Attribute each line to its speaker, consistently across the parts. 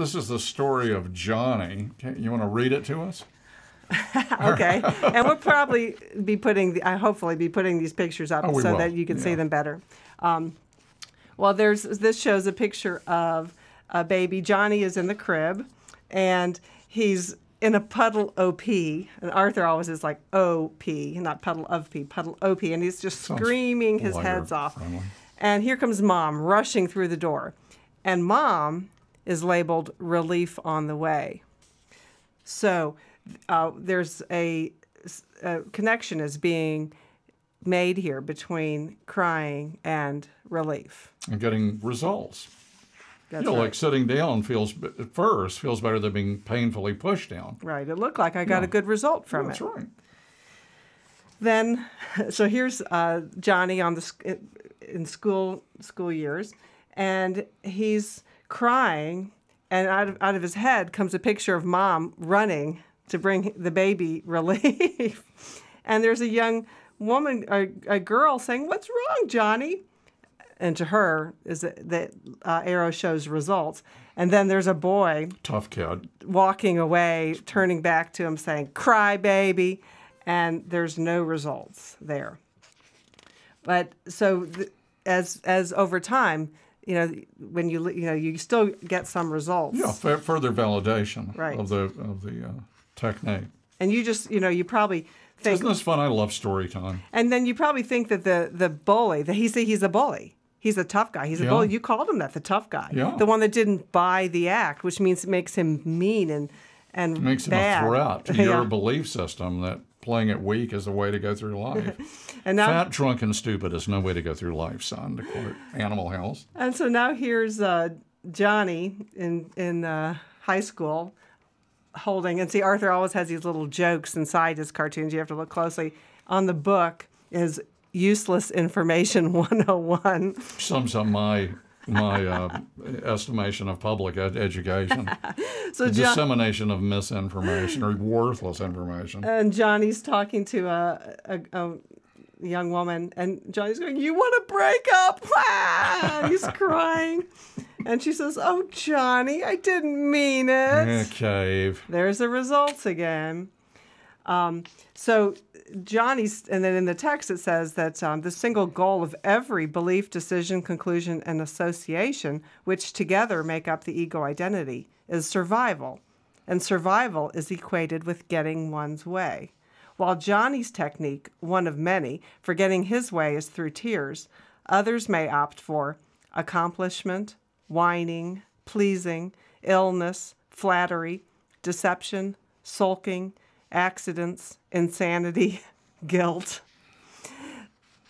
Speaker 1: this is the story of Johnny. You want to read it to us?
Speaker 2: Okay. And we'll probably be hopefully be putting these pictures up so that you can see them better. Well, this shows a picture of a baby. Johnny is in the crib, and he's in a puddle of pee. And Arthur always is like O-P, not puddle of pee, puddle O-P. And he's just screaming his heads off.
Speaker 1: Friendly.
Speaker 2: And here comes Mom rushing through the door. And Mom is labeled relief on the way. So there's a connection is being made here between crying and relief.
Speaker 1: And getting results.
Speaker 2: That's
Speaker 1: right.
Speaker 2: Like
Speaker 1: sitting down feels better than being painfully pushed down.
Speaker 2: Right. It looked like I got a good result from
Speaker 1: That's right.
Speaker 2: Then, so here's Johnny in school years, and he's crying, and out of his head comes a picture of Mom running to bring the baby relief. And there's a young woman, a girl, saying, "What's wrong, Johnny?" And to her, the arrow shows results. And then there's a boy,
Speaker 1: tough kid,
Speaker 2: walking away, turning back to him, saying, "Cry, baby." And there's no results there. But so as over time, when you still get some results.
Speaker 1: Yeah, further validation
Speaker 2: right.
Speaker 1: of the technique.
Speaker 2: And you just you probably think,
Speaker 1: isn't this fun? I love story time.
Speaker 2: And then you probably think that the bully, that he's a bully. He's a tough guy. He's a bully. You called him that, the tough guy.
Speaker 1: Yeah.
Speaker 2: The one that didn't buy the act, which means it makes him mean and
Speaker 1: it makes
Speaker 2: bad.
Speaker 1: him a threat to your belief system that playing it weak is the way to go through life.
Speaker 2: And now,
Speaker 1: fat, drunk, and stupid is no way to go through life, son, to quote Animal House.
Speaker 2: And so now here's Johnny in high school holding, and see, Arthur always has these little jokes inside his cartoons. You have to look closely. On the book is Useless Information 101.
Speaker 1: Sums up my estimation of public education.
Speaker 2: So
Speaker 1: dissemination of misinformation or worthless information.
Speaker 2: And Johnny's talking to a young woman, and Johnny's going, "You want to break up?" Ah! He's crying. And she says, "Oh, Johnny, I didn't mean it."
Speaker 1: Cave.
Speaker 2: There's the results again. So Johnny's, and then in the text it says that the single goal of every belief, decision, conclusion, and association, which together make up the ego identity, is survival. And survival is equated with getting one's way. While Johnny's technique, one of many, for getting his way is through tears, others may opt for accomplishment, whining, pleasing, illness, flattery, deception, sulking, accidents, insanity, guilt.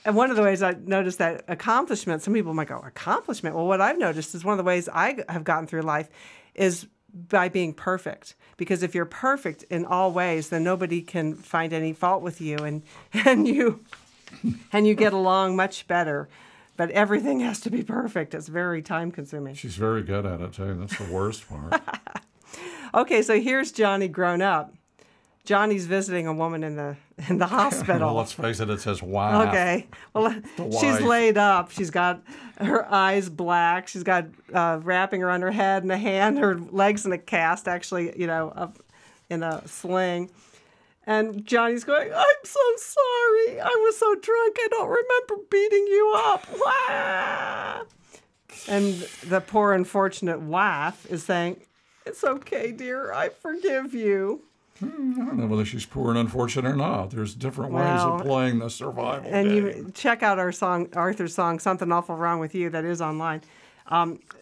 Speaker 2: And one of the ways I noticed that accomplishment, some people might go, accomplishment? Well, what I've noticed is one of the ways I have gotten through life is by being perfect. Because if you're perfect in all ways, then nobody can find any fault with you, and you get along much better. But everything has to be perfect. It's very time consuming.
Speaker 1: She's very good at it too. That's the worst part.
Speaker 2: Okay, so here's Johnny grown up. Johnny's visiting a woman in the hospital.
Speaker 1: Well, let's face it, it says wife.
Speaker 2: Okay. Well, she's laid up. She's got her eyes black. She's got wrapping around her head and a hand, her legs in a cast, actually, up in a sling. And Johnny's going, "I'm so sorry. I was so drunk. I don't remember beating you up." Wah! And the poor unfortunate wife is saying, "It's okay, dear. I forgive you."
Speaker 1: I don't know whether she's poor and unfortunate or not. There's different ways of playing the survival
Speaker 2: and
Speaker 1: game.
Speaker 2: You check out Arthur's song, "Something Awful Wrong with You," that is online.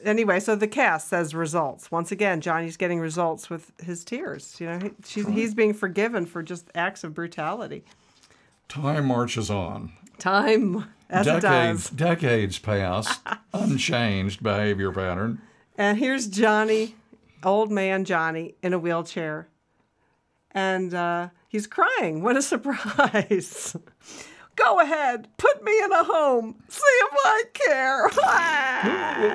Speaker 2: Anyway, so the cast says results. Once again, Johnny's getting results with his tears. He's being forgiven for just acts of brutality.
Speaker 1: Time marches on.
Speaker 2: Time, as it does.
Speaker 1: Decades pass, unchanged behavior pattern.
Speaker 2: And here's Johnny, old man Johnny, in a wheelchair. And he's crying. What a surprise. "Go ahead, put me in a home. See if I care."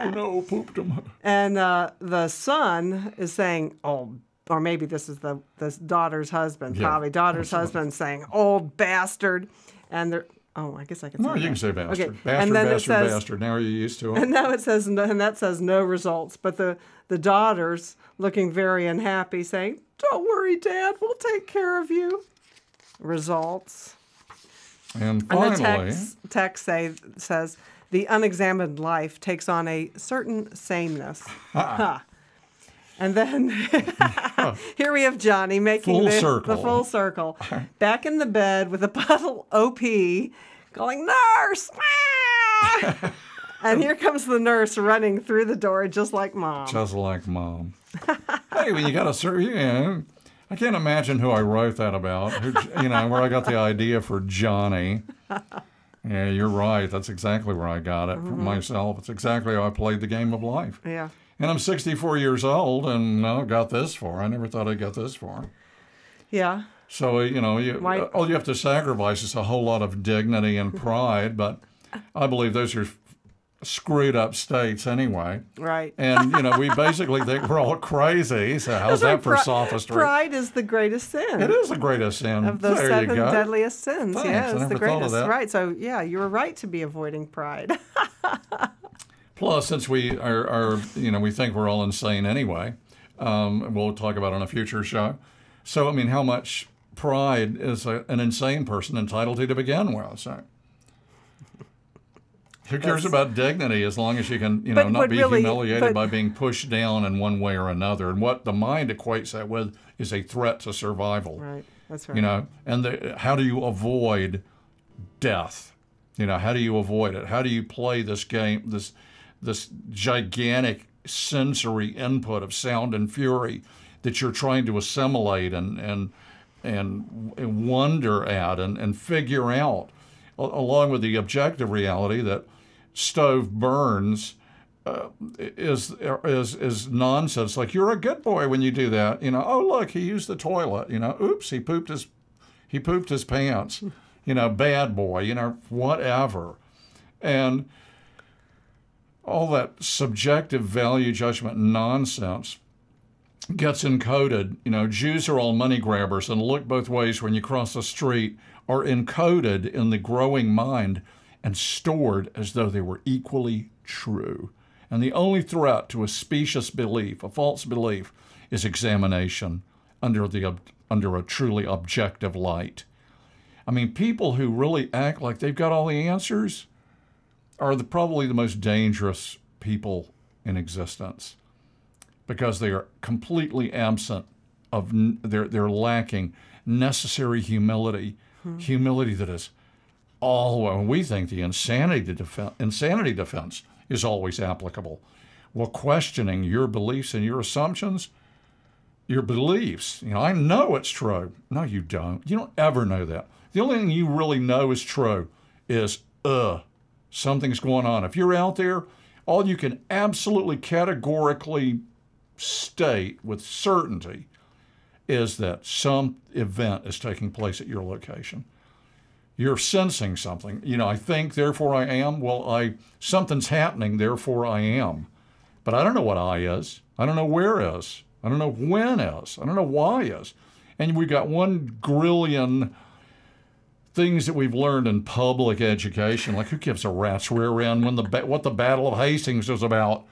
Speaker 1: Oh, no, pooped him.
Speaker 2: And the son is saying, "Oh," or maybe this is the daughter's husband, probably daughter's husband saying, "Old bastard." And Oh, I guess I can say
Speaker 1: No, you can say bastard.
Speaker 2: Okay.
Speaker 1: Bastard,
Speaker 2: And then
Speaker 1: bastard,
Speaker 2: it says,
Speaker 1: bastard. Now you're used to it.
Speaker 2: And now it says, and that says no results. But the daughter's looking very unhappy, saying, "Don't worry, Dad, we'll take care of you." Results.
Speaker 1: And finally,
Speaker 2: and the text says, the unexamined life takes on a certain sameness. And then here we have Johnny making the full circle. Back in the bed with a bottle OP, going, "Nurse!" And here comes the nurse running through the door just like Mom.
Speaker 1: Just like Mom. Hey, when you got a I can't imagine who I wrote that about, where I got the idea for Johnny. Yeah, you're right. That's exactly where I got it from myself. It's exactly how I played the game of life.
Speaker 2: Yeah.
Speaker 1: And I'm 64 years old, and got this far. I never thought I'd get this far.
Speaker 2: Yeah.
Speaker 1: So, all you have to sacrifice is a whole lot of dignity and pride, but I believe those are screwed up states anyway.
Speaker 2: Right.
Speaker 1: And, we basically think we're all crazy, so how's that for sophistry?
Speaker 2: Pride is the greatest sin.
Speaker 1: It is the greatest sin.
Speaker 2: Of those 7 deadliest sins.
Speaker 1: Thanks.
Speaker 2: Yeah, it's the greatest. Right. So, yeah, you were right to be avoiding pride.
Speaker 1: Plus, since we are we think we're all insane anyway, we'll talk about it on a future show. So, I mean, how much pride is an insane person entitled to begin with? So, who cares about dignity as long as you can, not be humiliated by being pushed down in one way or another? And what the mind equates that with is a threat to survival.
Speaker 2: Right. That's right.
Speaker 1: And how do you avoid death? How do you avoid it? How do you play this game, this gigantic sensory input of sound and fury that you're trying to assimilate and wonder at and figure out, along with the objective reality that stove burns is nonsense. Like, you're a good boy when you do that. Oh, look, he used the toilet. Oops, he pooped his pants. Bad boy. Whatever. And all that subjective value judgment nonsense gets encoded. Jews are all money grabbers and look both ways when you cross the street are encoded in the growing mind and stored as though they were equally true. And the only threat to a specious belief, a false belief, is examination under a truly objective light. I mean, people who really act like they've got all the answers are probably the most dangerous people in existence, because they are completely absent of, they're lacking necessary humility, humility that is all, we think the insanity defense is always applicable. Well, questioning your beliefs and your assumptions, your beliefs, I know it's true. No, you don't. You don't ever know that. The only thing you really know is true is, something's going on. If you're out there, all you can absolutely categorically state with certainty is that some event is taking place at your location. You're sensing something. I think, therefore I am. Well, something's happening, therefore I am. But I don't know what I is. I don't know where is. I don't know when is. I don't know why is. And we've got 1 grillion things that we've learned in public education. Like, who gives a rat's rear end what the Battle of Hastings was about?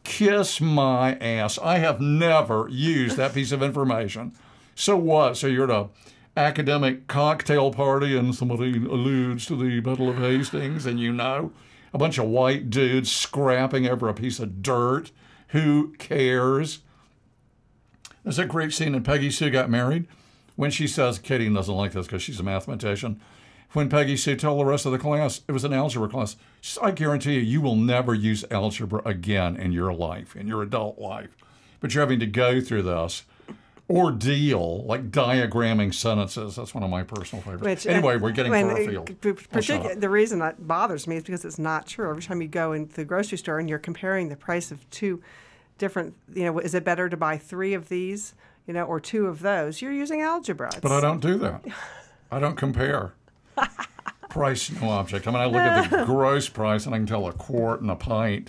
Speaker 1: Kiss my ass. I have never used that piece of information. So what? So you're at a academic cocktail party and somebody alludes to the Battle of Hastings, and a bunch of white dudes scrapping over a piece of dirt. Who cares? There's a great scene in Peggy Sue Got Married when she says, Katie doesn't like this because she's a mathematician, when Peggy Sue told the rest of the class, it was an algebra class, she said, I guarantee you will never use algebra again in your life, in your adult life. But you're having to go through this ordeal, like diagramming sentences. That's one of my personal favorites. Anyway, we're getting far afield.
Speaker 2: The reason that bothers me is because it's not true. Every time you go into the grocery store and you're comparing the price of 2 different, is it better to buy 3 of these, or 2 of those? You're using algebra.
Speaker 1: But I don't do that. I don't compare. Price, no object. I mean, I look at the gross price and I can tell a quart and a pint.